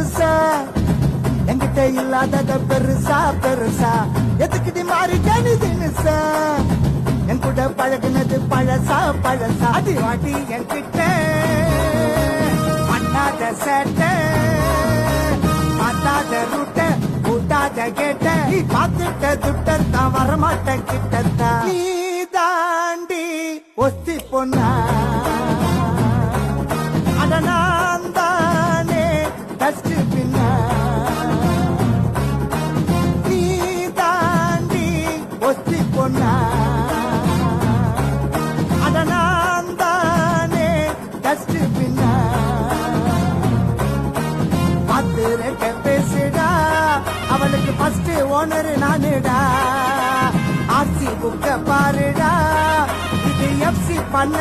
புதுசா என்கிட்ட இல்லாதத பெருசா பெருசா எதுக்கிட்டு மாறி ஜனி தினுசா என் கூட பழகுனது பழசா பழசா அடி வாட்டி என்கிட்ட பண்ணாத சேட்டை பார்த்தாத ரூட்ட கூட்டாத கேட்ட நீ பார்த்துட்ட துட்டத்தான் வரமாட்ட கிட்டத்தான் நீ தாண்டி ஒத்தி பொண்ணா அட நான் தானே டஸ்ட் பின்னா நீ தாண்டி ஒத்தி பொண்ணா அட நான் தானே டஸ்ட் பின்னா பார்த்து பேசுடா அவளுக்கு ஃபர்ஸ்ட் ஓனர் நானுடா ஆர்சி புக்க பாருடா இது எஃப்சி பண்ண